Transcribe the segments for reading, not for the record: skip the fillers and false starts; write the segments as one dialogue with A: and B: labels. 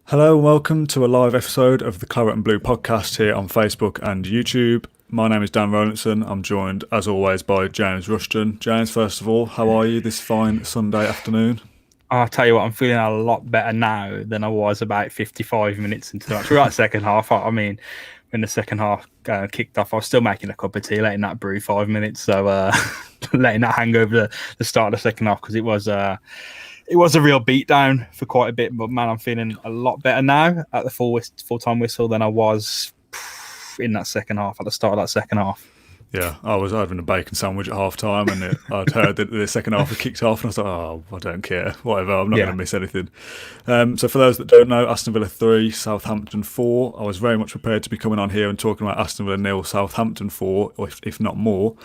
A: Hello and welcome to a live episode of the Claret and Blue podcast here on Facebook and YouTube. My name is Dan Rowlinson. I'm joined, as always, by James Rushton. James, first of all, how are you this fine Sunday afternoon?
B: I'll tell you what, I'm feeling a lot better now than I was about 55 minutes into the match. We're at second half. I mean, when the second half kicked off, I was still making a cup of tea, letting that brew 5 minutes. So letting that hang over the start of the second half because it was a real beatdown for quite a bit. But man, I'm feeling a lot better now at the full-time whistle than I was in that second half, at the start of that second half.
A: Yeah, I was having a bacon sandwich at half time and I'd heard that the second half had kicked off and I was like, oh, I don't care, whatever, I'm not going to miss anything. So for those that don't know, Aston Villa 3, Southampton 4. I was very much prepared to be coming on here and talking about Aston Villa 0, Southampton 4, or if not more.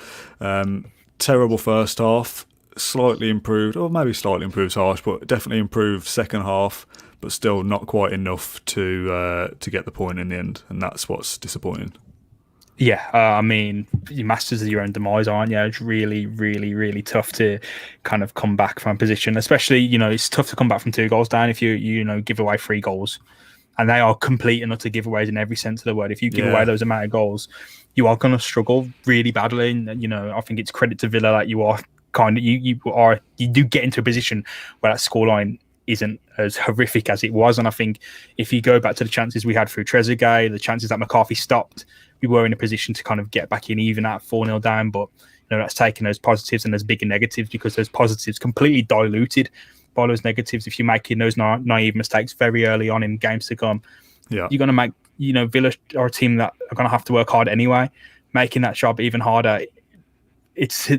A: Terrible first half, slightly improved, or maybe slightly improved harsh, but definitely improved second half, but still not quite enough to get the point in the end, and that's what's disappointing.
B: Yeah, I mean, you're masters of your own demise, aren't you? It's really, really, really tough to kind of come back from a position, especially, it's tough to come back from 2 goals down if you give away 3 goals. And they are complete and utter giveaways in every sense of the word. If you give away those amount of goals, you are going to struggle really badly. And, I think it's credit to Villa that you are you do get into a position where that scoreline isn't as horrific as it was. And I think if you go back to the chances we had through Trezeguet, the chances that McCarthy stopped, we were in a position to kind of get back in even at 4-0 down. But that's taking those positives and those bigger negatives, because those positives completely diluted by those negatives. If you're making those naive mistakes very early on in games to come, you're going to make, Villa are a team that are going to have to work hard anyway. Making that job even harder, it's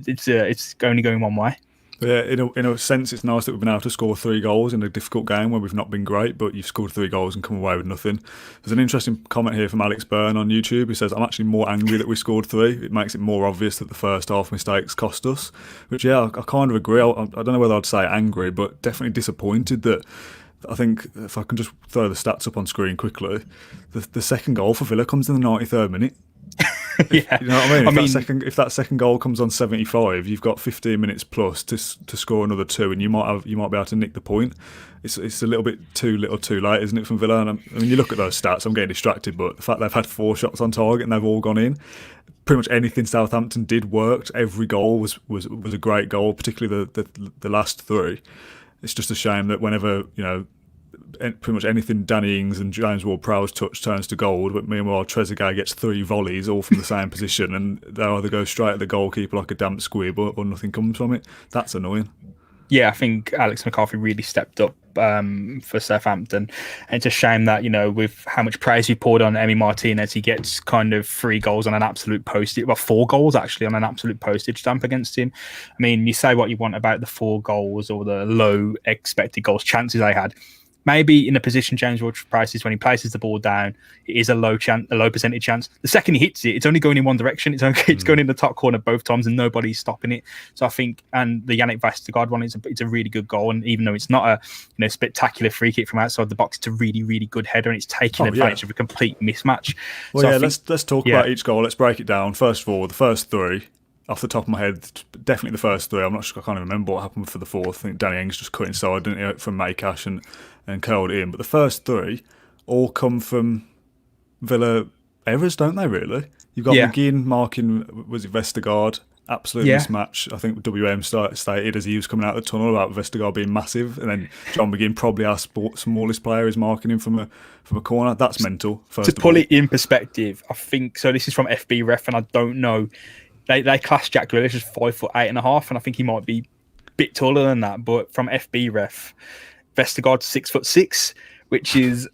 B: only going one way.
A: Yeah, in a sense, it's nice that we've been able to score 3 goals in a difficult game where we've not been great, but you've scored 3 goals and come away with nothing. There's an interesting comment here from Alex Byrne on YouTube. He says, I'm actually more angry that we scored 3. It makes it more obvious that the first half mistakes cost us, which, I kind of agree. I don't know whether I'd say angry, but definitely disappointed that. I think if I can just throw the stats up on screen quickly, the second goal for Villa comes in the 93rd minute.
B: Yeah,
A: you know what I mean. If that second goal comes on 75, you've got 15 minutes plus to score another 2, and you might be able to nick the point. It's a little bit too little, too late, isn't it, from Villa? And I mean, you look at those stats. I'm getting distracted, but the fact they've had 4 shots on target and they've all gone in. Pretty much anything Southampton did worked. Every goal was a great goal, particularly the last 3. It's just a shame that whenever pretty much anything Danny Ings and James Ward-Prowse touch turns to gold, but meanwhile Trezeguet gets 3 volleys all from the same position, and they either go straight at the goalkeeper like a damp squib or nothing comes from it. That's annoying.
B: Yeah, I think Alex McCarthy really stepped up for Southampton. And it's a shame that, with how much praise we poured on Emi Martinez, he gets kind of 3 goals on an absolute postage, 4 goals actually on an absolute postage stamp against him. I mean, you say what you want about the 4 goals or the low expected goals chances they had. Maybe in a position James Ward-Prowse is when he places the ball down, it is a low percentage chance. The second he hits it, it's only going in one direction. It's going in the top corner both times, and nobody's stopping it. So I think, and the Yannick Vestergaard one, it's a really good goal. And even though it's not a spectacular free kick from outside the box, it's a really, really good header, and it's taking advantage of a complete mismatch.
A: Well, so let's talk about each goal. Let's break it down. First of all, the first 3. Off the top of my head, definitely the first 3. I'm not sure. I can't even remember what happened for the 4th. I think Danny Ings just cut inside, didn't he, from Maycash and curled it in. But the first 3 all come from Villa errors, don't they? Really, you've got McGinn marking. Was it Vestergaard? Absolute mismatch. I think WM stated as he was coming out of the tunnel about Vestergaard being massive, and then John McGinn, probably our smallest player, is marking him from a corner. That's mental.
B: To pull it in perspective, I think so. This is from FB Ref, and I don't know. They class Jack Grealish as 5'8.5", and I think he might be a bit taller than that. But from FB Ref, Vestergaard's 6'6", which is,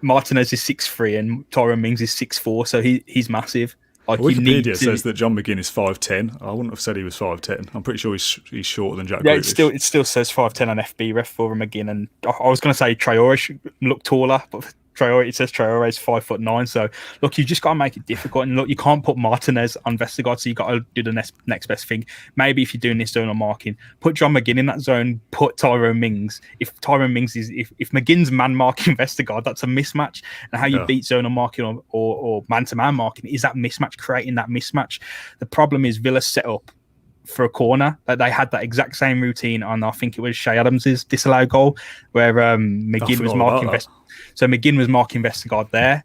B: Martinez is 6'3", and Tyrone Mings is 6'4", so he's massive. Like,
A: Wikipedia says that John McGinn is 5'10". I wouldn't have said he was 5'10". I'm pretty sure he's shorter than Jack Grealish.
B: Yeah, it still says 5'10" on FB Ref for McGinn, and I was going to say Traore should look taller, but it says Traore is 5'9". So look, you just got to make it difficult, and look, you can't put Martinez on Vestergaard, so you got to do the next best thing. Maybe if you're doing this zonal marking, put John McGinn in that zone, put Tyrone Mings. If Tyrone Mings if McGinn's man marking Vestergaard, that's a mismatch. And how you beat zonal marking or man to man marking is that mismatch, creating that mismatch. The problem is Villa's set up for a corner. Like they had that exact same routine on, I think it was Shay Adams's disallowed goal, where McGinn was marking so McGinn was marking Vestergaard there.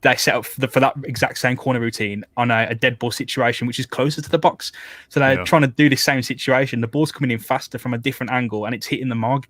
B: They set up for that exact same corner routine on a dead ball situation, which is closer to the box. So they're trying to do the same situation. The ball's coming in faster from a different angle, and it's hitting the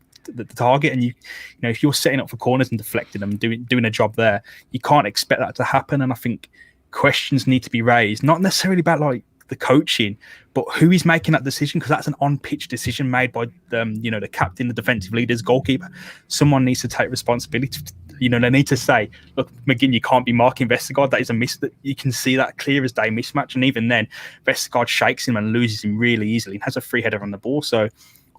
B: target. And you know, if you're setting up for corners and deflecting them, doing a job there, you can't expect that to happen. And I think questions need to be raised, not necessarily about like the coaching, but who is making that decision, because that's an on-pitch decision made by the captain, the defensive leaders, goalkeeper. Someone needs to take responsibility. They need to say, look, McGinn, you can't be marking Vestergaard. That is a miss. That you can see that clear as day mismatch. And even then, Vestergaard shakes him and loses him really easily and has a free header on the ball. So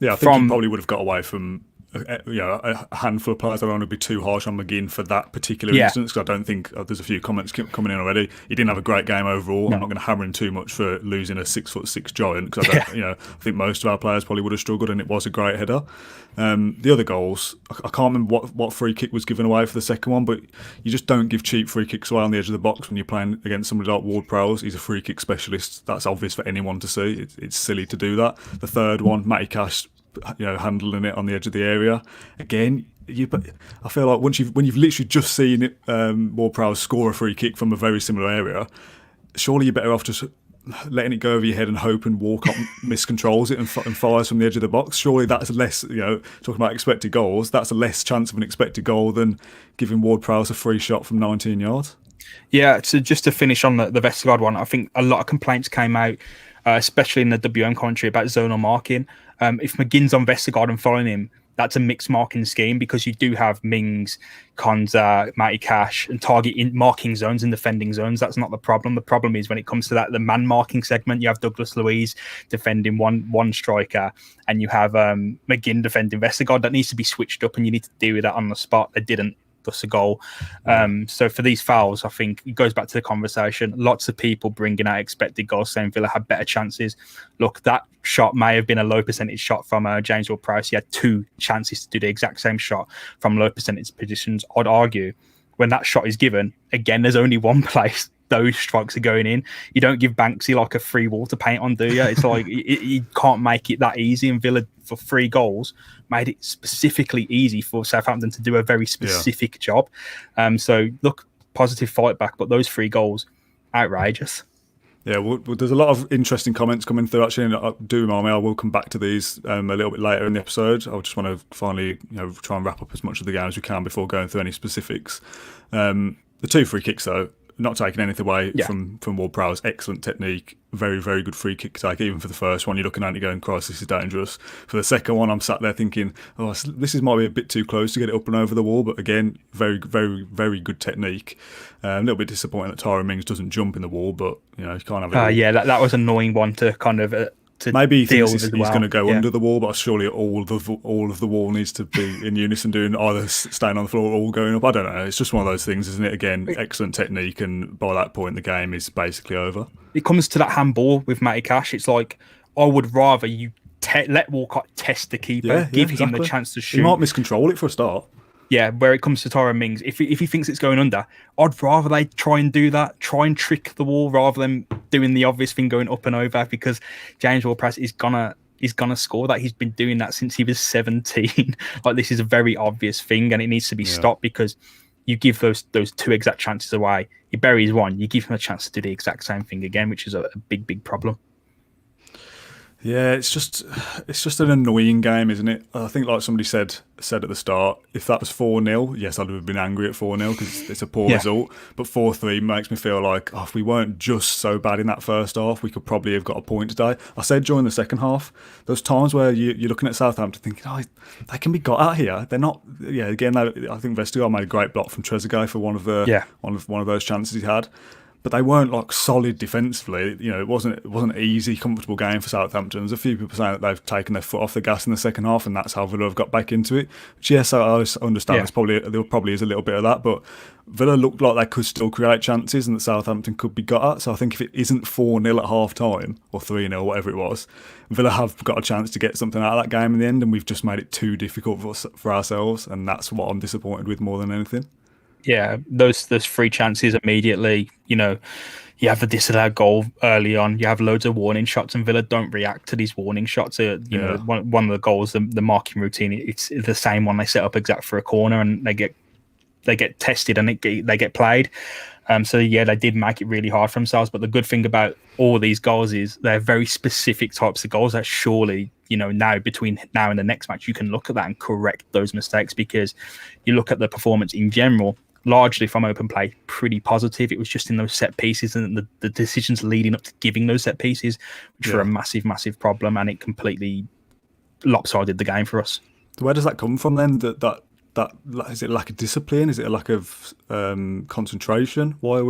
A: yeah, I think he probably would have got away from a handful of players. I don't want to be too harsh on McGinn for that particular instance, because I don't think there's a few comments coming in already. He didn't have a great game overall. No. I'm not going to hammer him too much for losing a 6'6" giant, because I think most of our players probably would have struggled, and it was a great header. The other goals, I can't remember what free kick was given away for the second one, but you just don't give cheap free kicks away on the edge of the box when you're playing against somebody like Ward-Prowse. He's a free kick specialist. That's obvious for anyone to see. It's silly to do that. The third one, Matty Cash, handling it on the edge of the area. Again, I feel like when you've literally just seen it, Ward-Prowse score a free kick from a very similar area, surely you're better off just letting it go over your head and hope and Walcott miscontrols it and fires from the edge of the box. Surely that's less, talking about expected goals, that's a less chance of an expected goal than giving Ward-Prowse a free shot from 19 yards.
B: Yeah, so just to finish on the Vestergaard one, I think a lot of complaints came out, especially in the WM commentary, about zonal marking. If McGinn's on Vestergaard and following him, that's a mixed marking scheme, because you do have Mings, Konza, Matty Cash, and target marking zones and defending zones. That's not the problem. The problem is when it comes to the man marking segment, you have Douglas Luiz defending one striker, and you have McGinn defending Vestergaard. That needs to be switched up, and you need to deal with that on the spot. They didn't. Thus a goal. So for these fouls, I think it goes back to the conversation. Lots of people bringing out expected goals, saying Villa had better chances. Look, that shot may have been a low percentage shot from James Ward-Prowse. He had 2 chances to do the exact same shot from low percentage positions. I'd argue when that shot is given, again, there's only one place those strikes are going in. You don't give Banksy like a free wall to paint on, do you? It's like you can't make it that easy. And Villa, for 3 goals, made it specifically easy for Southampton to do a very specific job. So look, positive fight back, but those 3 goals, outrageous.
A: Yeah, well, there's a lot of interesting comments coming through, actually, and do remind me, I will come back to these a little bit later in the episode. I just want to finally try and wrap up as much of the game as we can before going through any specifics. The 2 free kicks, though, not taking anything away from Ward-Prowse. Excellent technique, very, very good free kick take. Even for the first one, you're looking at it going, Christ, this is dangerous. For the second one, I'm sat there thinking, this might be a bit too close to get it up and over the wall. But again, very, very, very good technique. A little bit disappointing that Tyrone Mings doesn't jump in the wall, but you can't have it.
B: That was an annoying one to kind of.
A: Maybe he thinks he's going to go under the wall, but surely all of the wall needs to be in unison, doing either staying on the floor or all going up. I don't know. It's just one of those things, isn't it? Again, excellent technique, and by that point, the game is basically over. It
B: comes to that handball with Matty Cash. It's like, I would rather you let Walcott test the keeper, give him the chance to shoot.
A: He might miscontrol it for a start.
B: Yeah, where it comes to Tyrone Mings, if he thinks it's going under, I'd rather they try and do that, try and trick the wall rather than doing the obvious thing going up and over, because James Ward-Prowse is gonna score that. He's been doing that since he was 17. Like, this is a very obvious thing, and it needs to be stopped, because you give those 2 exact chances away. He buries one, you give him a chance to do the exact same thing again, which is a big problem.
A: Yeah, it's just an annoying game, isn't it? I think, like somebody said at the start, if that was 4-0, yes, I'd have been angry at 4-0 because it's a poor result. But 4-3 makes me feel like, if we weren't just so bad in that first half, we could probably have got a point today. I said during the second half, those times where you're looking at Southampton thinking, they can be got out here. They're not. Yeah, again, I think Vestergaard made a great block from Trezeguet for one of those chances he had. But they weren't like solid defensively. It wasn't an easy, comfortable game for Southampton. There's a few people saying that they've taken their foot off the gas in the second half, and that's how Villa have got back into it. Which, yes, I understand. There probably is a little bit of that, but Villa looked like they could still create chances, and that Southampton could be got at. So I think if it isn't 4-0 at half time or 3-0, whatever it was, Villa have got a chance to get something out of that game in the end, and we've just made it too difficult for ourselves, and that's what I'm disappointed with more than anything.
B: Yeah, those three chances immediately. You have the disallowed goal early on. You have loads of warning shots, and Villa don't react to these warning shots.
A: Yeah.
B: One of the goals, the marking routine, it's the same one they set up exact for a corner, and they get tested and they get played. So yeah, they did make it really hard for themselves. But the good thing about all these goals is they're very specific types of goals that surely, now between now and the next match, you can look at that and correct those mistakes, because you look at the performance in general, largely from open play, pretty positive. It was just in those set pieces and the decisions leading up to giving those set pieces, which were a massive, massive problem, and it completely lopsided the game for us.
A: Where does that come from then? That is it a lack of discipline? Is it a lack of concentration? Why are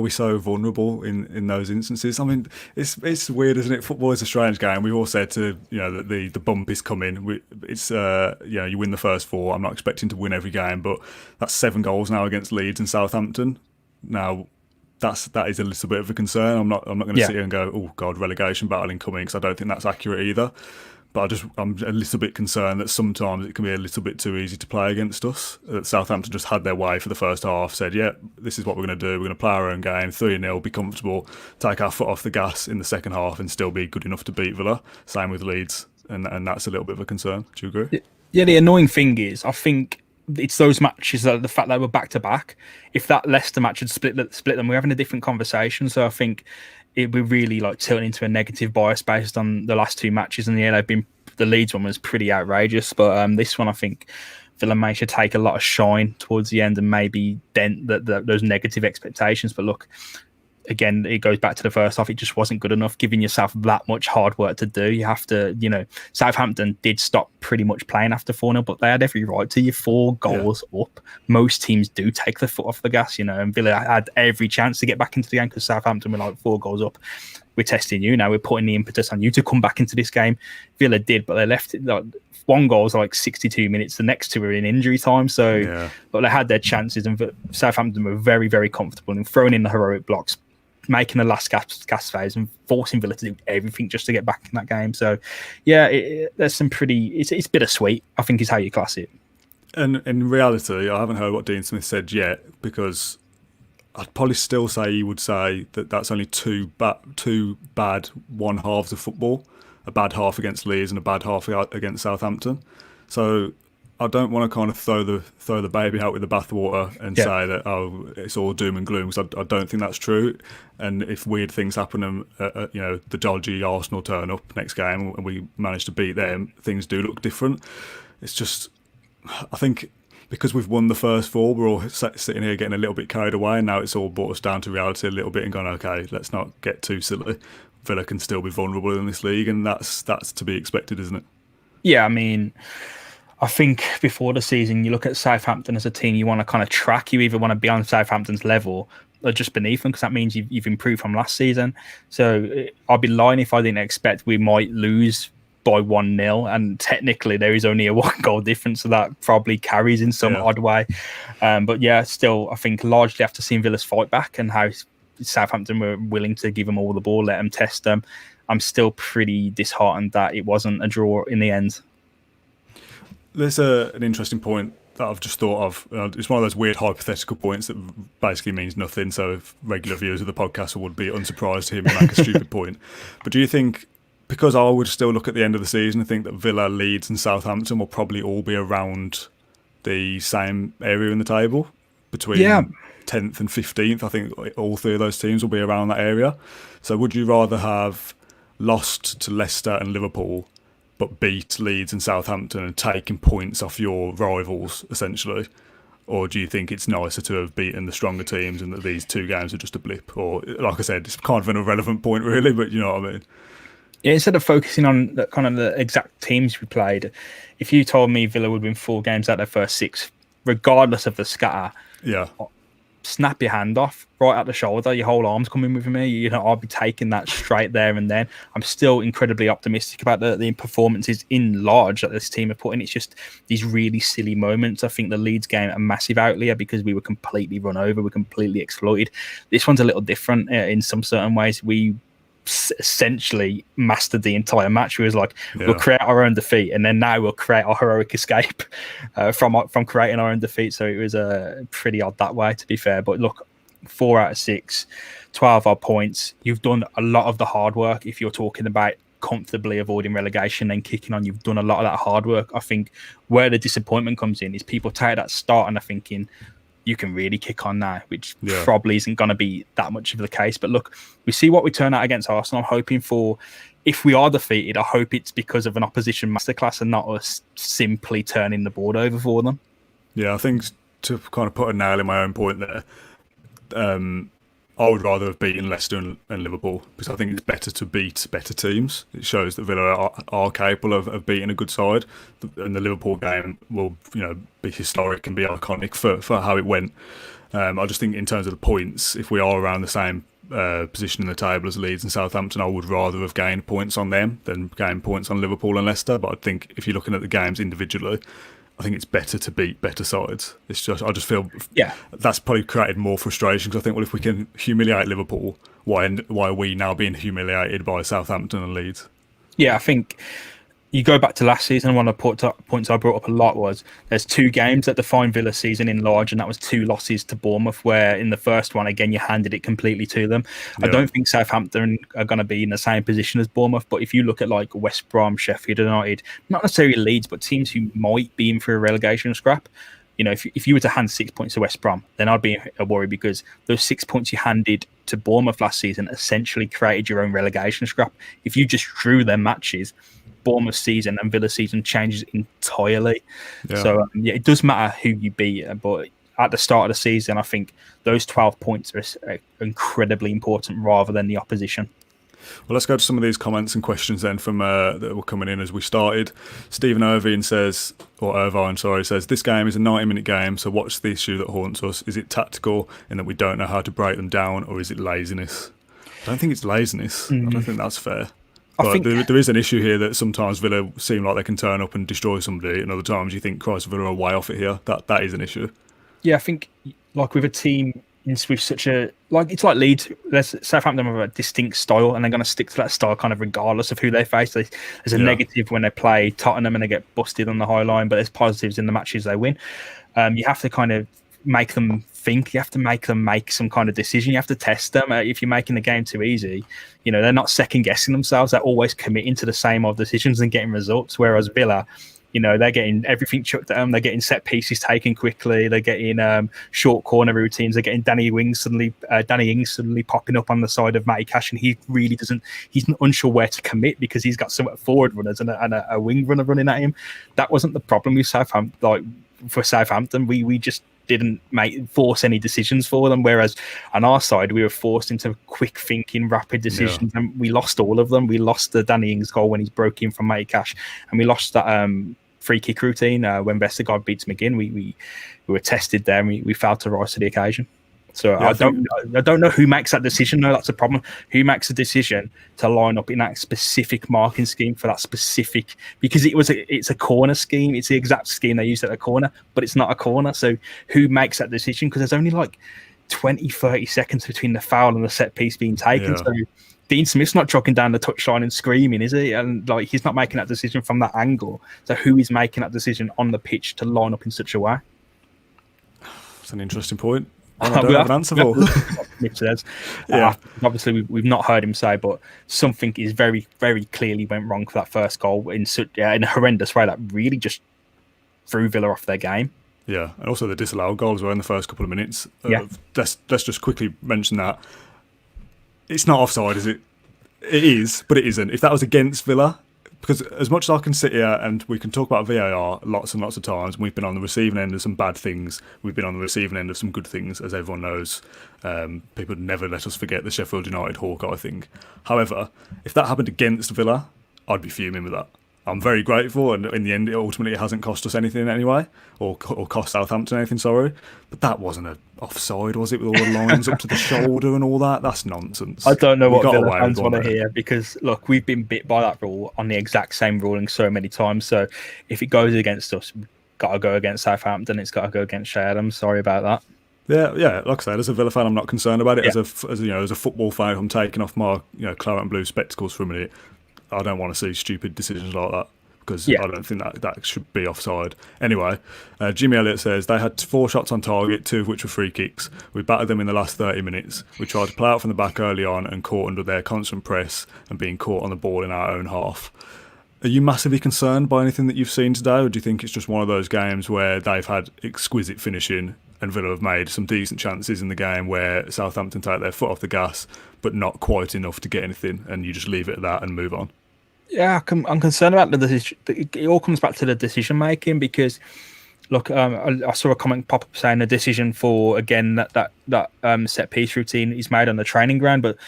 A: we so vulnerable in those instances? I mean, it's weird, isn't it? Football is a strange game. We've all said that the bump is coming. It's you win the first 4. I'm not expecting to win every game, but that's 7 goals now against Leeds and Southampton. Now that is a little bit of a concern. I'm not going to sit here and go, oh God, relegation battle incoming, because I don't think that's accurate either. But I'm a little bit concerned that sometimes it can be a little bit too easy to play against us. Southampton just had their way for the first half, said, yeah, this is what we're going to do. We're going to play our own game, 3-0, be comfortable, take our foot off the gas in the second half and still be good enough to beat Villa. Same with Leeds. And that's a little bit of a concern. Do you agree?
B: Yeah, the annoying thing is, I think it's those matches, the fact that we're back-to-back. If that Leicester match had split them, we're having a different conversation. So I think it'd be really tilting into a negative bias based on the last 2 matches, and the Leeds one was pretty outrageous, but this one I think Villa may should take a lot of shine towards the end and maybe dent those negative expectations. But look, again, it goes back to the first half. It just wasn't good enough, giving yourself that much hard work to do. You have to, Southampton did stop pretty much playing after 4-0, but they had every right to. You 4 goals up. Most teams do take the foot off the gas, and Villa had every chance to get back into the game because Southampton were 4 goals up. We're testing you now. We're putting the impetus on you to come back into this game. Villa did, but they left it. 1 goal was 62 minutes. The next 2 were in injury time. So, but they had their chances, and Southampton were very, very comfortable in throwing in the heroic blocks, making the last gas phase and forcing Villa to do everything just to get back in that game. So, yeah, there's some pretty. It's bittersweet, I think, is how you class it.
A: And in reality, I haven't heard what Dean Smith said yet, because I'd probably still say he would say that that's only two bad one halves of football, a bad half against Leeds and a bad half against Southampton. So I don't want to kind of throw the baby out with the bathwater and say that it's all doom and gloom, because I don't think that's true. And if weird things happen and the dodgy Arsenal turn up next game and we manage to beat them, things do look different. It's just, I think, because we've won the first 4, we're all sitting here getting a little bit carried away, and now it's all brought us down to reality a little bit and gone, okay, let's not get too silly. Villa can still be vulnerable in this league, and that's to be expected, isn't it?
B: Yeah, I mean, I think before the season, you look at Southampton as a team you want to kind of track. You either want to be on Southampton's level or just beneath them, because that means you've improved from last season. So I'd be lying if I didn't expect we might lose by 1-0, and technically there is only a 1 goal difference, so that probably carries in some odd way. But yeah, still, I think largely after seeing Villa's fight back and how Southampton were willing to give them all the ball, let them test them, I'm still pretty disheartened that it wasn't a draw in the end.
A: There's an interesting point that I've just thought of. It's one of those weird hypothetical points that basically means nothing, so if regular viewers of the podcast would be unsurprised to hear me make a stupid point. But do you think, because I would still look at the end of the season and think that Villa, Leeds and Southampton will probably all be around the same area in the table, between 10th and 15th. I think all 3 of those teams will be around that area. So would you rather have lost to Leicester and Liverpool but beat Leeds and Southampton and taking points off your rivals, essentially? Or do you think it's nicer to have beaten the stronger teams and that these 2 games are just a blip? Or, like I said, it's kind of an irrelevant point, really, but you know what I mean?
B: Yeah, instead of focusing on the exact teams we played, if you told me Villa would win 4 games out of their first 6, regardless of the scatter, snap your hand off right at the shoulder, your whole arm's coming with me. I'll be taking that straight there and then. I'm still incredibly optimistic about the performances in large that this team have put in. It's just these really silly moments. I think the Leeds game a massive outlier because we were completely run over, we were completely exploited. This one's a little different in some certain ways. We essentially mastered the entire match. We was like,
A: Yeah.
B: we'll create our own defeat, and then now we'll create our heroic escape from creating our own defeat. So it was pretty odd that way, to be fair. But look, 4 out of 6, 12 odd points. You've done a lot of the hard work. If you're talking about comfortably avoiding relegation and kicking on, you've done a lot of that hard work. I think where the disappointment comes in is people take that start and are thinking, you can really kick on now, which probably isn't going to be that much of the case. But look, we see what we turn out against Arsenal. I'm hoping for, if we are defeated, I hope it's because of an opposition masterclass and not us simply turning the board over for them.
A: Yeah, I think to kind of put a nail in my own point there, I would rather have beaten Leicester and Liverpool, because I think it's better to beat better teams. It shows that Villa are capable of beating a good side, and the Liverpool game will, be historic and be iconic for how it went. I just think in terms of the points, if we are around the same position in the table as Leeds and Southampton, I would rather have gained points on them than gain points on Liverpool and Leicester. But I think if you're looking at the games individually, I think it's better to beat better sides. I just feel that's probably created more frustration, because I think, well, if we can humiliate Liverpool, why are we now being humiliated by Southampton and Leeds?
B: Yeah, I think you go back to last season, one of the points I brought up a lot was there's 2 games that define Villa's season in large, and that was 2 losses to Bournemouth, where in the first one, again, you handed it completely to them. Yeah. I don't think Southampton are going to be in the same position as Bournemouth, but if you look at like West Brom, Sheffield United, not necessarily Leeds, but teams who might be in for a relegation scrap, if you were to hand 6 points to West Brom, then I'd be a worry, because those 6 points you handed to Bournemouth last season essentially created your own relegation scrap. If you just drew their matches, Bournemouth season and Villa season changes entirely. Yeah. So it does matter who you beat, but at the start of the season, I think those 12 points are incredibly important rather than the opposition.
A: Well, let's go to some of these comments and questions then from that were coming in as we started. Stephen Irvine says, this game is a 90-minute game, so what's the issue that haunts us? Is it tactical in that we don't know how to break them down, or is it laziness? I don't think it's laziness. I don't think that's fair. But there is an issue here that sometimes Villa seem like they can turn up and destroy somebody, and other times you think, Christ, Villa are way off it here. That is an issue. Yeah,
B: I think like with a team with such a, it's like Leeds, Southampton have a distinct style, and they're going to stick to that style kind of regardless of who they face. There's a negative when they play Tottenham and they get busted on the high line, but there's positives in the matches they win. You have to kind of make them think. You have to make them make some kind of decision. You have to test them. If you're making the game too easy, they're not second guessing themselves. They're always committing to the same old decisions and getting results. Whereas Villa, they're getting everything chucked at them. They're getting set pieces taken quickly. They're getting short corner routines. They're getting Danny Ings suddenly popping up on the side of Matty Cash, and he really doesn't. He's unsure where to commit because he's got some forward runners and a wing runner running at him. That wasn't the problem with Southampton. For Southampton, we just didn't force any decisions for them, whereas on our side we were forced into quick thinking, rapid decisions, and we lost all of them. We lost the Danny Ings goal when he's broke in from Matty Cash, and we lost that free kick routine when Vestergaard beats McGinn. We were tested there, and we failed to rise to the occasion. So I don't know who makes that decision. No, that's a problem. Who makes a decision to line up in that specific marking scheme for that specific? Because it's a corner scheme. It's the exact scheme they used at the corner, but it's not a corner. So who makes that decision? Because there's only like 20, 30 seconds between the foul and the set piece being taken. Yeah. So Dean Smith's not jogging down the touchline and screaming, is he? And he's not making that decision from that angle. So who is making that decision on the pitch to line up in such a way?
A: That's an interesting point. I don't have an answer for.
B: Obviously, we've not heard him say, but something is very, very clearly went wrong for that first goal in a horrendous way that really just threw Villa off their game.
A: Yeah, and also the disallowed goals were in the first couple of minutes. Let's just quickly mention that. It's not offside, is it? It is, but it isn't. If that was against Villa, because as much as I can sit here and we can talk about VAR lots and lots of times, we've been on the receiving end of some bad things, we've been on the receiving end of some good things, as everyone knows. People never let us forget the Sheffield United Hawkeye thing. However, if that happened against Villa, I'd be fuming with that. I'm very grateful, and in the end, ultimately, it hasn't cost us anything anyway, or cost Southampton anything, sorry. But that wasn't an offside, was it, with all the lines up to the shoulder and all that? That's nonsense.
B: I don't know what Villa fans want to hear, because, look, we've been bit by that rule on the exact same ruling so many times. So if it goes against us, we've got to go against Southampton, it's got to go against Shea Adams. Sorry about that.
A: Yeah. Like I said, as a Villa fan, I'm not concerned about it.
B: Yeah,
A: As a football fan, if I'm taking off my claret and blue spectacles for a minute, I don't want to see stupid decisions like that because
B: yeah.
A: I don't think that should be offside. Anyway, Jimmy Elliott says they had 4 shots on target, 2 of which were free kicks. We battered them in the last 30 minutes. We tried to play out from the back early on and caught under their constant press and being caught on the ball in our own half. Are you massively concerned by anything that you've seen today, or do you think it's just one of those games where they've had exquisite finishing and Villa have made some decent chances in the game where Southampton take their foot off the gas, but not quite enough to get anything, and you just leave it at that and move on?
B: Yeah, I'm concerned about the decision. It all comes back to the decision making because, look, I saw a comment pop up saying the decision for again that set piece routine is made on the training ground, but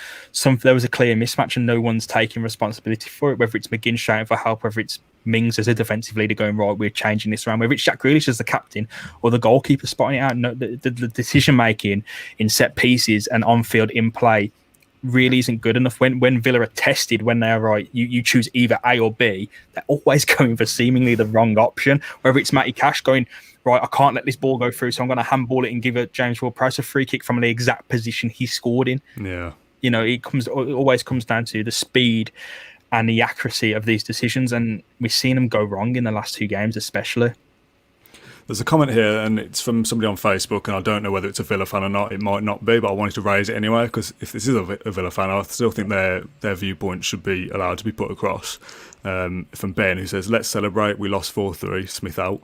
B: there was a clear mismatch and no one's taking responsibility for it. Whether it's McGinn shouting for help, whether it's Mings as a defensive leader going right, we're changing this around, whether it's Jack Grealish as the captain or the goalkeeper spotting it out. No, the decision making in set pieces and on field in play really isn't good enough. When Villa are tested, when they're right, you choose either A or B, they're always going for seemingly the wrong option. Whether it's Matty Cash going, right, I can't let this ball go through, so I'm going to handball it and give James Ward-Prowse a free kick from the exact position he scored in.
A: Yeah.
B: It always comes down to the speed and the accuracy of these decisions, and we've seen them go wrong in the last 2 games especially.
A: There's a comment here, and it's from somebody on Facebook, and I don't know whether it's a Villa fan or not. It might not be, but I wanted to raise it anyway, because if this is a Villa fan, I still think their viewpoint should be allowed to be put across. From Ben, who says, let's celebrate, we lost 4-3, Smith out.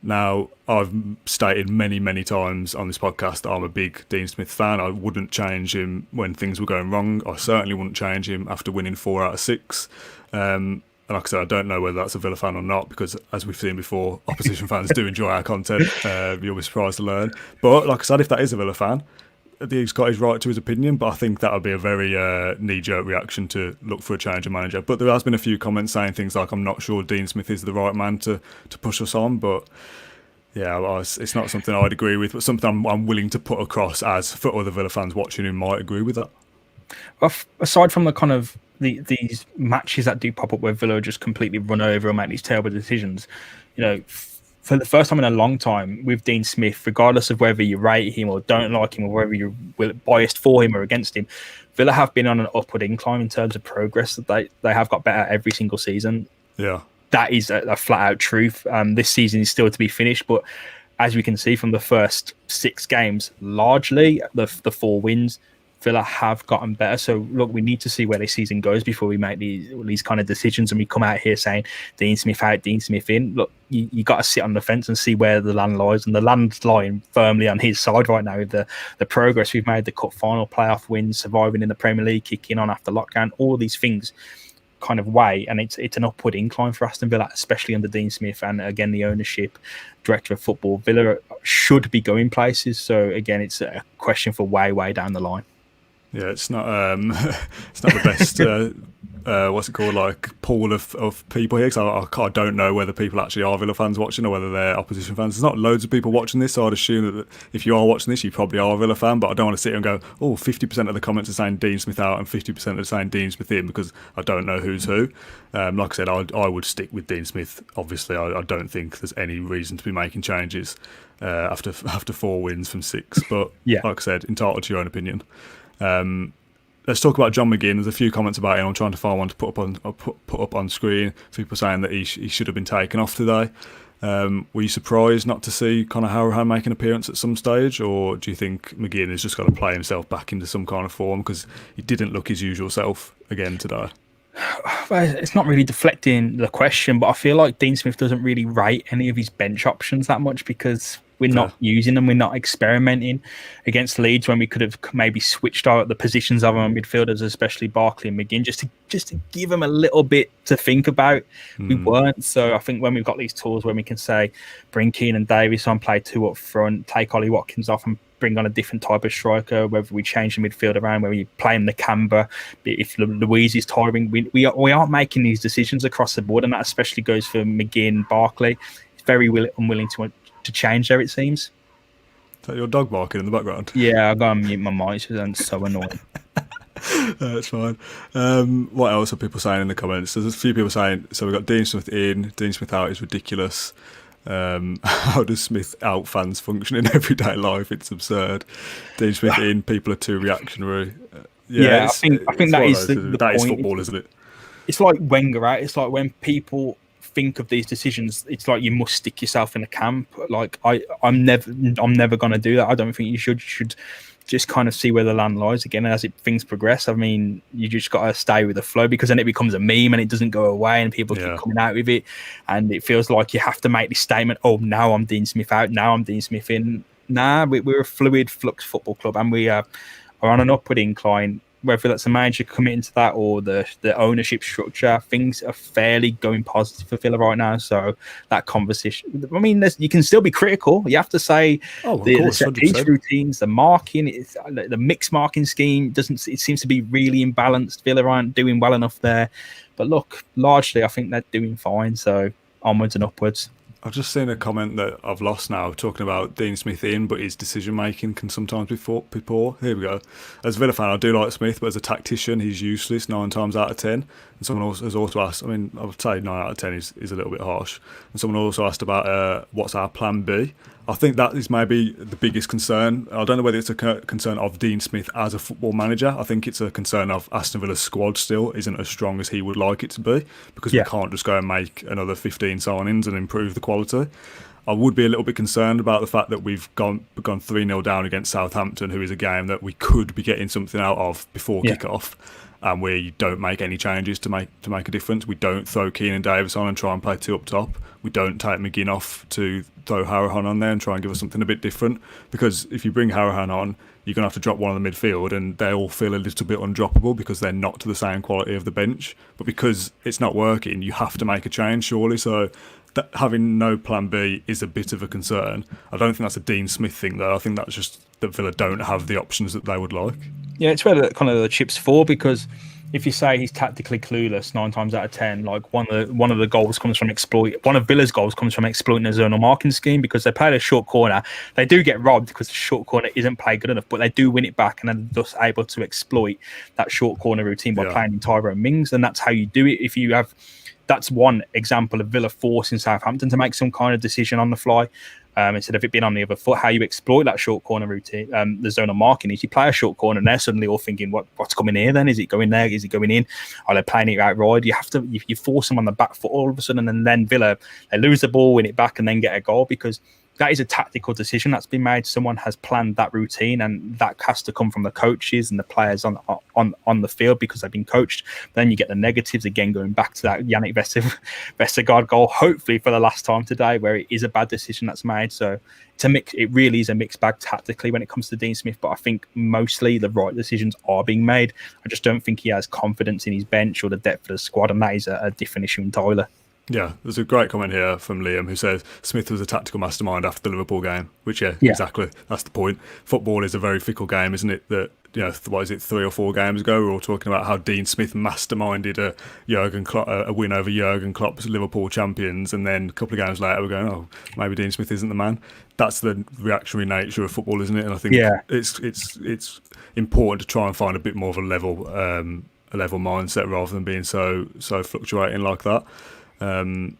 A: Now, I've stated many, many times on this podcast that I'm a big Dean Smith fan. I wouldn't change him when things were going wrong. I certainly wouldn't change him after winning 4 out of 6. And like I said, I don't know whether that's a Villa fan or not, because as we've seen before, opposition fans do enjoy our content. You'll be surprised to learn. But like I said, if that is a Villa fan, he's got his right to his opinion, but I think that would be a very knee-jerk reaction to look for a change of manager. But there has been a few comments saying things like, I'm not sure Dean Smith is the right man to push us on, but yeah, it's not something I'd agree with, but something I'm willing to put across as for other Villa fans watching who might agree with that.
B: Well, aside from the kind of these matches that do pop up where Villa just completely run over and make these terrible decisions, for the first time in a long time with Dean Smith, regardless of whether you rate him or don't like him or whether you're biased for him or against him, Villa have been on an upward incline in terms of progress. That they have got better every single season.
A: Yeah,
B: that is a flat out truth. This season is still to be finished, but as we can see from the first 6 games, largely the 4 wins, Villa have gotten better. So look, we need to see where this season goes before we make these kind of decisions and we come out here saying Dean Smith out, Dean Smith in. Look, you got to sit on the fence and see where the land lies, and the land's lying firmly on his side right now with the progress we've made, the cup final, playoff wins, surviving in the Premier League, kicking on after lockdown, all these things kind of way, and it's an upward incline for Aston Villa, especially under Dean Smith, and again the ownership, director of football. Villa should be going places, so again it's a question for way down the line.
A: Yeah, it's not it's not the best what's it called, like pool of people here, because I don't know whether people actually are Villa fans watching or whether they're opposition fans. There's not loads of people watching this, so I'd assume that if you are watching this, you probably are a Villa fan, but I don't want to sit here and go, 50% of the comments are saying Dean Smith out and 50% are saying Dean Smith in, because I don't know who's who. Like I said, I would stick with Dean Smith. Obviously, I don't think there's any reason to be making changes after 4 wins from 6, but yeah, like I said, entitled to your own opinion. Let's talk about John McGinn. There's a few comments about him. I'm trying to find one to put up on screen. People saying that he should have been taken off today. Were you surprised not to see Conor Hourihane make an appearance at some stage, or do you think McGinn has just got to play himself back into some kind of form, because he didn't look his usual self again today?
B: Well, it's not really deflecting the question, but I feel like Dean Smith doesn't really rate any of his bench options that much, because we're not using them. We're not experimenting against Leeds when we could have maybe switched out the positions of our midfielders, especially Barkley and McGinn, just to give them a little bit to think about. We weren't. So I think when we've got these tools when we can say, bring Keenan Davis on, play 2 up front, take Ollie Watkins off and bring on a different type of striker, whether we change the midfield around, whether you play in the Canberra, if Louise is tiring, we aren't making these decisions across the board, and that especially goes for McGinn, Barkley. He's very unwilling to change there, it seems.
A: Is that your dog barking in the background?
B: Yeah, I've got to mute my mic, it's so annoying.
A: That's fine. What else are people saying in the comments? There's a few people saying, so we've got Dean Smith in, Dean Smith out is ridiculous. How does Smith out fans function in everyday life? It's absurd. Dean Smith in, people are too reactionary. Yeah,
B: Yeah, I think
A: it's
B: that
A: one of
B: is
A: those.
B: the
A: That is
B: point.
A: football, isn't it?
B: It's like Wenger, right? It's like when people think of these decisions, it's like you must stick yourself in a camp. Like I'm never gonna do that. I don't think you should. You should just kind of see where the land lies again, and as things progress. I mean, you just got to stay with the flow, because then it becomes a meme and it doesn't go away, and people keep
A: Yeah.
B: coming out with it, and it feels like you have to make this statement. Oh, now I'm Dean Smith out. Now I'm Dean Smith in. Nah, we're a fluid flux football club, and we are on an upward incline. Whether that's a manager committing to that or the ownership structure, things are fairly going positive for Villa right now. So that conversation, I mean, you can still be critical. You have to say
A: Oh, of
B: the
A: course,
B: set piece
A: 100%.
B: routines, the marking, the mixed marking scheme doesn't. It seems to be really imbalanced. Villa aren't doing well enough there, but look, largely I think they're doing fine. So onwards and upwards.
A: I've just seen a comment that I've lost now, talking about Dean Smith in, but his decision making can sometimes be poor. Here we go. As a Villa fan, I do like Smith, but as a tactician, he's useless 9 times out of 10. And someone else has also asked, I mean, I would say 9 out of 10 is a little bit harsh. And someone also asked about what's our plan B. I think that is maybe the biggest concern. I don't know whether it's a concern of Dean Smith as a football manager. I think it's a concern of Aston Villa's squad still isn't as strong as he would like it to be, because we can't just go and make another 15 signings and improve the quality. I would be a little bit concerned about the fact that we've gone 3-0 down against Southampton, who is a game that we could be getting something out of before kick-off, and we don't make any changes to make a difference. We don't throw Keenan Davis on and try and play two up top. We don't take McGinn off to throw Harahan on there and try and give us something a bit different, because if you bring Harahan on, you're going to have to drop one of the midfield, and they all feel a little bit undroppable because they're not to the same quality of the bench. But because it's not working, you have to make a change, surely. So having no plan B is a bit of a concern. I don't think that's a Dean Smith thing, though. I think that's just that Villa don't have the options that they would like.
B: Yeah, it's where the chips fall, because if you say he's tactically clueless 9 times out of 10, like one of the goals comes from one of Villa's goals comes from exploiting a zonal marking scheme, because they play a short corner. They do get robbed because the short corner isn't played good enough, but they do win it back and then thus able to exploit that short corner routine by playing in Tyrone Mings, and that's how you do it. That's one example of Villa forcing Southampton to make some kind of decision on the fly. Instead of it being on the other foot, how you exploit that short corner routine, the zone of marking is you play a short corner and they're suddenly all thinking, what's coming here then? Is it going there? Is it going in? Are they playing it outright? You force them on the back foot all of a sudden, and then Villa, they lose the ball, win it back, and then get a goal, because that is a tactical decision that's been made. Someone has planned that routine, and that has to come from the coaches and the players on the field, because they've been coached. Then you get the negatives again, going back to that Yannick Vestergaard goal, hopefully for the last time today, where it is a bad decision that's made. So it's a mix. It really is a mixed bag tactically when it comes to Dean Smith. But I think mostly the right decisions are being made. I just don't think he has confidence in his bench or the depth of the squad, and that is a different issue entirely.
A: Yeah, there's a great comment here from Liam who says Smith was a tactical mastermind after the Liverpool game, which, exactly, that's the point. Football is a very fickle game, isn't it? That, what is it, 3 or 4 games ago, we were all talking about how Dean Smith masterminded a win over Jurgen Klopp's Liverpool champions, and then a couple of games later we're going, oh, maybe Dean Smith isn't the man. That's the reactionary nature of football, isn't it? And I think it's important to try and find a bit more of a level mindset rather than being so fluctuating like that. I'm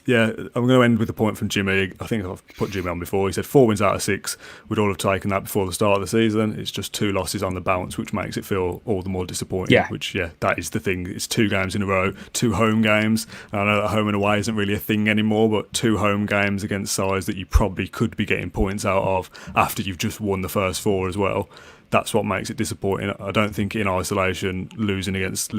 A: going to end with a point from Jimmy. I think I've put Jimmy on before. He said 4 wins out of 6. We'd all have taken that before the start of the season. It's just 2 losses on the bounce, which makes it feel all the more disappointing.
B: Yeah.
A: Which, that is the thing. It's 2 games in a row, 2 home games. And I know that home and away isn't really a thing anymore, but 2 home games against sides that you probably could be getting points out of after you've just won the first 4 as well. That's what makes it disappointing. I don't think in isolation losing against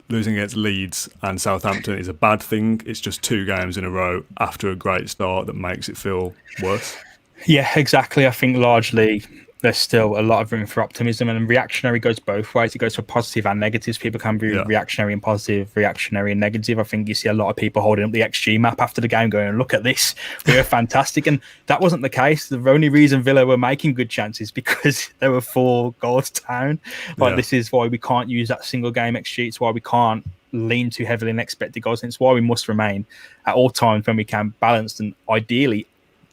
A: losing against Leeds and Southampton is a bad thing. It's just 2 games in a row after a great start that makes it feel worse.
B: Yeah, exactly. I think largely there's still a lot of room for optimism, and reactionary goes both ways. It goes for positive and negatives. People can be reactionary and positive, reactionary and negative. I think you see a lot of people holding up the XG map after the game going, look at this, we were fantastic. And that wasn't the case. The only reason Villa were making good chances because there were 4 goals down. This is why we can't use that single game XG. It's why we can't lean too heavily in expected goals. And it's why we must remain at all times, when we can, balanced and ideally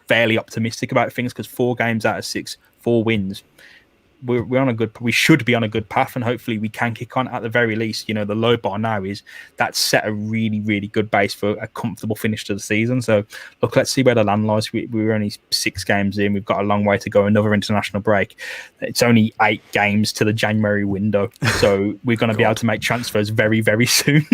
B: fairly optimistic about things, because 4 games out of 6, 4 wins, we're on a good. We should be on a good path, and hopefully we can kick on at the very least. You know, the low bar now is that's set a really, really good base for a comfortable finish to the season. So look, let's see where the land lies. We're only 6 games in. We've got a long way to go. Another international break. It's only 8 games to the January window, so we're going to be able to make transfers very, very soon.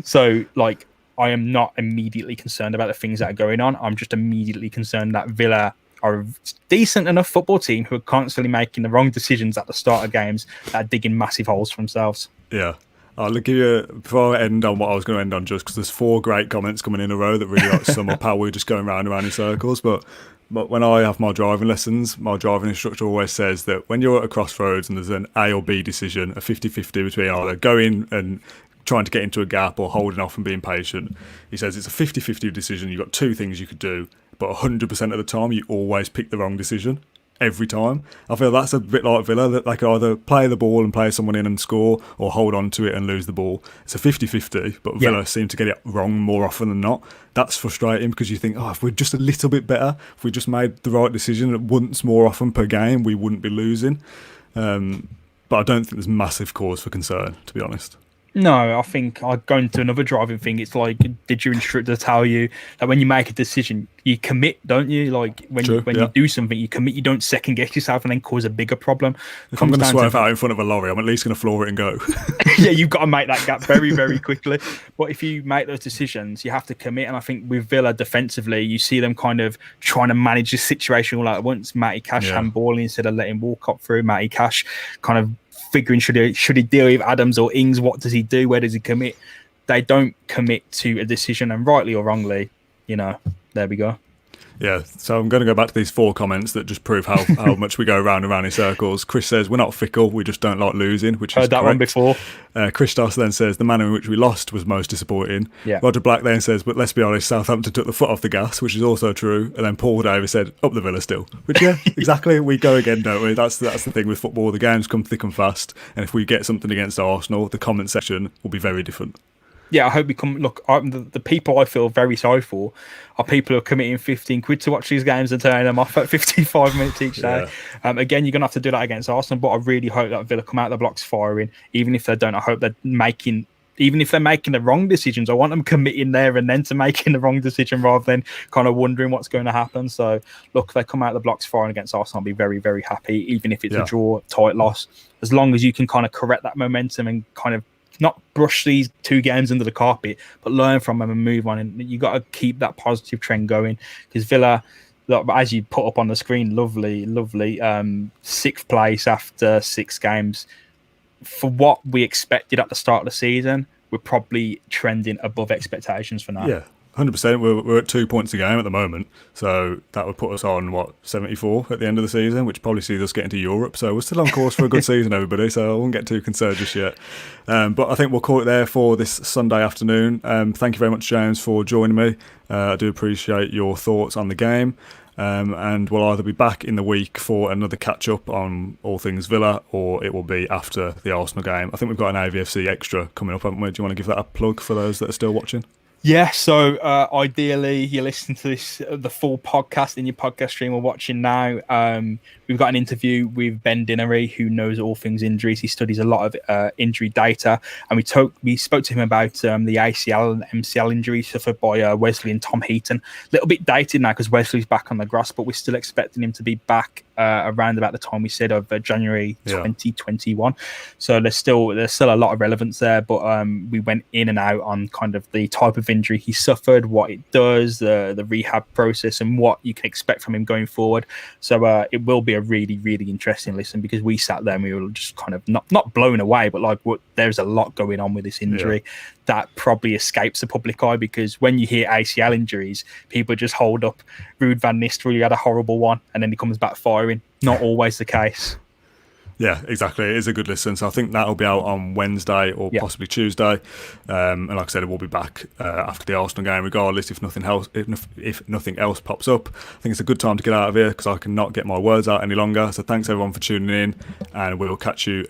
B: So like, I am not immediately concerned about the things that are going on. I'm just immediately concerned that Villa are a decent enough football team who are constantly making the wrong decisions at the start of games that are digging massive holes for themselves.
A: Yeah. I'll give you, before I end on what I was going to end on, just because there's 4 great comments coming in a row that really like sum up how we're just going round and round in circles. But when I have my driving lessons, my driving instructor always says that when you're at a crossroads and there's an A or B decision, a 50-50 between either going and trying to get into a gap or holding off and being patient, he says it's a 50-50 decision. You've got 2 things you could do, but 100% of the time you always pick the wrong decision every time. I feel that's a bit like Villa, that they can either play the ball and play someone in and score, or hold on to it and lose the ball. It's a 50-50, but Villa seem to get it wrong more often than not. That's frustrating because you think, if we're just a little bit better, if we just made the right decision once more often per game, we wouldn't be losing. But I don't think there's massive cause for concern, to be honest.
B: No, I think I go into another driving thing. It's like, did your instructor tell you that when you make a decision, you commit, don't you? Like when you do something, you commit. You don't second guess yourself and then cause a bigger problem.
A: If I'm going to swerve out in front of a lorry, I'm at least going to floor it and go.
B: Yeah, you've got to make that gap very, very quickly. But if you make those decisions, you have to commit. And I think with Villa defensively, you see them kind of trying to manage the situation all at once. Matty Cash handballing instead of letting Walcott through. Matty Cash kind of figuring should he deal with Adams or Ings? What does he do? Where does he commit? They don't commit to a decision, and rightly or wrongly, there we go.
A: Yeah, so I'm going to go back to these 4 comments that just prove how much we go round and round in circles. Chris says, we're not fickle, we just don't like losing, which is
B: heard that
A: correct.
B: one before.
A: Christos then says, the manner in which we lost was most disappointing.
B: Yeah.
A: Roger Black then says, but let's be honest, Southampton took the foot off the gas, which is also true. And then Paul Davis said, up the Villa still. Which, exactly, we go again, don't we? That's the thing with football. The games come thick and fast. And if we get something against Arsenal, the comment section will be very different.
B: Yeah, I hope we come. Look, the people I feel very sorry for are people who are committing 15 quid to watch these games and turning them off at 55 minutes each day. Again, you're going to have to do that against Arsenal, but I really hope that Villa come out of the blocks firing. Even if they don't, I hope they're making. Even if they're making the wrong decisions, I want them committing there and then to making the wrong decision rather than kind of wondering what's going to happen. So, look, if they come out of the blocks firing against Arsenal, I'll be very, very happy, even if it's a draw, tight loss. As long as you can kind of correct that momentum and kind of not brush these 2 games under the carpet, but learn from them and move on. And you got to keep that positive trend going, because Villa, as you put up on the screen, lovely, 6th place after 6 games. For what we expected at the start of the season, we're probably trending above expectations for now.
A: Yeah, 100%. We're at 2 points a game at the moment, so that would put us on 74 at the end of the season, which probably sees us get into Europe. So we're still on course for a good season, everybody. So I won't get too concerned just yet. But I think we'll call it there for this Sunday afternoon. Thank you very much, James, for joining me. I do appreciate your thoughts on the game. And we'll either be back in the week for another catch-up on all things Villa, or it will be after the Arsenal game. I think we've got an AVFC extra coming up, haven't we? Do you want to give that a plug for those that are still watching?
B: Yeah, so ideally you're listening to this, the full podcast in your podcast stream we're watching now. We've got an interview with Ben Dinnery, who knows all things injuries. He studies a lot of injury data, and we spoke to him about the ACL and MCL injuries suffered by Wesley and Tom Heaton. A little bit dated now because Wesley's back on the grass, but we're still expecting him to be back around about the time we said of January 2021. So there's still a lot of relevance there, but we went in and out on kind of the type of injury he suffered, what it does, the rehab process, and what you can expect from him going forward. So it will be a really, really interesting listen, because we sat there and we were just kind of not blown away, but like, there's a lot going on with this injury that probably escapes the public eye, because when you hear ACL injuries, people just hold up Ruud van Nistelrooy, he had a horrible one and then he comes back firing. Not always the case.
A: Yeah, exactly. It is a good listen. So I think that'll be out on Wednesday or possibly Tuesday. And like I said, we'll be back after the Arsenal game, regardless if nothing else pops up. I think it's a good time to get out of here because I cannot get my words out any longer. So thanks everyone for tuning in, and we'll catch you